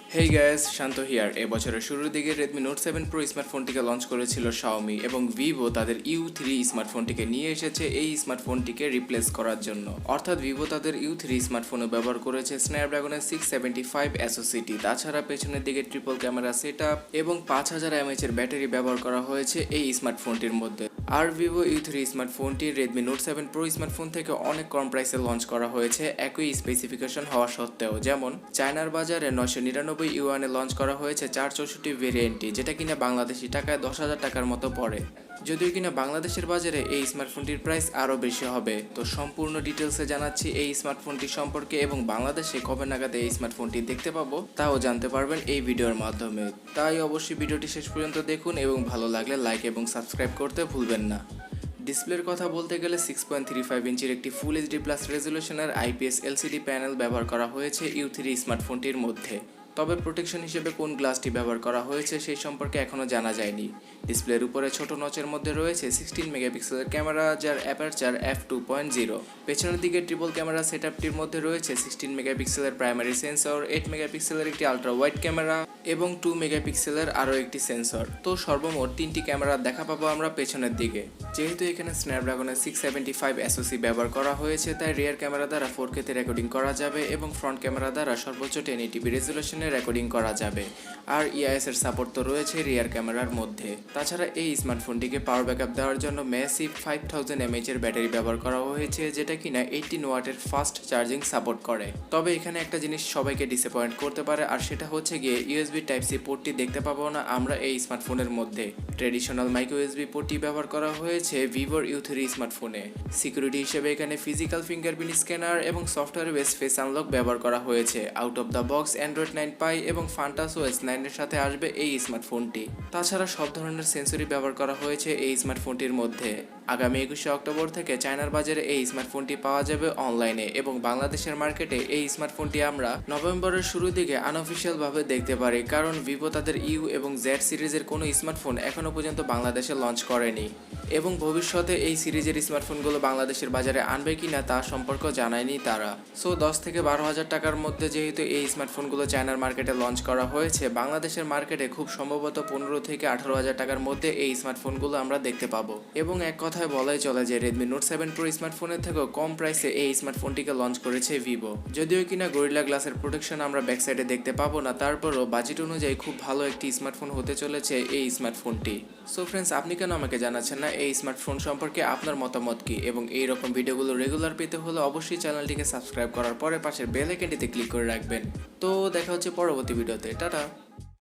Hey guys, Shanto here. এই বছরের শুরুর দিকে Redmi Note 7 Pro স্মার্টফোনটিকে লঞ্চ করেছিল Xiaomi এবং Vivo তাদের U3 স্মার্টফোনটিকে নিয়ে এসেছে এই স্মার্টফোনটিকে রিপ্লেস করার জন্য। অর্থাৎ Vivo তাদের U3 স্মার্টফোনে ব্যবহার করেছে Snapdragon 675 SoC, তাছাড়া পেছনের দিকে ট্রিপল ক্যামেরা সেটআপ এবং 5000 mAh এর ব্যাটারি ব্যবহার করা হয়েছে এই স্মার্টফোনটির মধ্যে। আর Vivo U3 স্মার্টফোনটি Redmi Note 7 Pro smartphone থেকে অনেক কম প্রাইসে লঞ্চ করা হয়েছে একই স্পেসিফিকেশন হওয়া সত্ত্বেও। যেমন চায়নার বাজারে 999 ইউয়ানে লঞ্চ করা হয়েছে 464 ভেরিয়েন্টটি, যেটা কিনা বাংলাদেশি টাকায় 10,000 টাকার মতো পড়ে। যদিও কিনা বাংলাদেশের বাজারে এই স্মার্টফোনটির প্রাইস আরও বেশি হবে। তো সম্পূর্ণ ডিটেলসে জানাচ্ছি এই স্মার্টফোনটি সম্পর্কে এবং বাংলাদেশে কবে নাগাদ এই স্মার্টফোনটি দেখতে পাবো তাও জানতে পারবেন এই ভিডিওর মাধ্যমে। তাই অবশ্যই ভিডিওটি শেষ পর্যন্ত দেখুন এবং ভালো লাগলে লাইক এবং সাবস্ক্রাইব করতে ভুলবেন না। ডিসপ্লের কথা বলতে গেলে 6.35 ইঞ্চির একটি ফুল এইচডি প্লাস রেজলিউশনের IPS LCD প্যানেল ব্যবহার করা হয়েছে U3 স্মার্টফোনটির মধ্যে। তবে প্রোটেকশন হিসেবে কোন গ্লাসটি ব্যবহার করা হয়েছে সেই সম্পর্কে এখনও জানা যায়নি। ডিসপ্লের উপরে ছোট নচের মধ্যে রয়েছে 16 মেগাপিক্সেলের ক্যামেরা, যার অ্যাপারচার f2.0। পেছনের দিকে ট্রিপল ক্যামেরা সেটআপটির মধ্যে রয়েছে 16 মেগাপিক্সেলের প্রাইমারি সেন্সর, 8 মেগাপিক্সেলের একটি আলট্রা ওয়াইড ক্যামেরা এবং 2 মেগাপিক্সেলের আরও একটি সেন্সর। তো সর্বমোট 3টি ক্যামেরা দেখা পাবো আমরা পেছনের দিকে। যেহেতু এখানে স্ন্যাপড্রাগনের 675 SoC ব্যবহার করা হয়েছে, তাই রিয়ার ক্যামেরা দ্বারা 4K তে রেকর্ডিং করা যাবে এবং ফ্রন্ট ক্যামেরা দ্বারা সর্বোচ্চ 1080p রেজলিউশনে রেকর্ডিং করা যাবে। আর EIS এর সাপোর্ট তো রয়েছে রিয়ার ক্যামেরার মধ্যে। তাছাড়া এই স্মার্টফোনটিকে পাওয়ার ব্যাকআপ দেওয়ার জন্য ম্যাসিভ 5000 mAh এর ব্যাটারি ব্যবহার করা হয়েছে, যেটা কিনা 18 ওয়াটের ফাস্ট চার্জিং সাপোর্ট করে। তবে এখানে একটা জিনিস সবাইকে ডিসঅ্যাপয়েন্ট করতে পারে, আর সেটা হচ্ছে গিয়ে USB Type-C পোর্টটি দেখতে পাবো না আমরা এই স্মার্টফোনের মধ্যে। ট্রেডিশনাল মাইক্রো USB পোর্টটি ব্যবহার করা হয়েছে Vivo U3 স্মার্টফোনে। সিকিউরিটি হিসেবে এখানে ফিজিক্যাল ফিঙ্গারপ্রিন্ট স্ক্যানার এবং সফটওয়্যার বেস ফেস আনলক ব্যবহার করা হয়েছে। Out of the box Android 9 Pie এবং FantasOS 9 এর সাথে আসবে এই স্মার্টফোনটি। তাছাড়া সব ধরনের সেন্সরি ব্যবহার করা হয়েছে এই স্মার্টফোনটির মধ্যে। আগামী 21শে অক্টোবর থেকে চায়নার বাজারে এই স্মার্টফোনটি পাওয়া যাবে অনলাইনে এবং বাংলাদেশের মার্কেটে এই স্মার্টফোনটি আমরা নভেম্বরের শুরুর দিকে আনঅফিসিয়াল ভাবে দেখতে পারি, কারণ ভিভো তাদের ইউ এবং জেড সিরিজের কোনো স্মার্টফোন এখনো পর্যন্ত বাংলাদেশে লঞ্চ করেনি এবং ভবিষ্যতে এই সিরিজের স্মার্টফোনগুলো বাংলাদেশের বাজারে আনবে কিনা তা সম্পর্কে জানায়নি তারা। সো 10 থেকে 12,000 টাকার মধ্যে যেহেতু এই স্মার্টফোনগুলো চায়নার মার্কেটে লঞ্চ করা হয়েছে, বাংলাদেশের মার্কেটে খুব সম্ভবত 15 থেকে 18,000 টাকার মধ্যে এই স্মার্টফোনগুলো আমরা দেখতে পাবো। এবং এক কথায় বলাই চলে যে Redmi Note 7 Pro স্মার্টফোনের থেকেও কম প্রাইসে এই স্মার্টফোনটিকে লঞ্চ করেছে ভিভো। যদিও কিনা গরিলা গ্লাসের প্রোটেকশন আমরা ব্যাক সাইডে দেখতে পাবো না, তারপরও বাজেট অনুযায়ী খুব ভালো একটি স্মার্টফোন হতে চলেছে এই স্মার্টফোনটি। সো ফ্রেন্ডস, আপনি কেন আমাকে জানাচ্ছেন না এই স্মার্টফোন সম্পর্কে আপনার মতামত কি? এবং এই রকম ভিডিওগুলো রেগুলার পেতে হলে অবশ্যই চ্যানেলটিকে সাবস্ক্রাইব করার পরে পাশের বেল আইকনটিতে ক্লিক করে রাখবেন। তো দেখা হচ্ছে পরবর্তী ভিডিওতে। টাটা।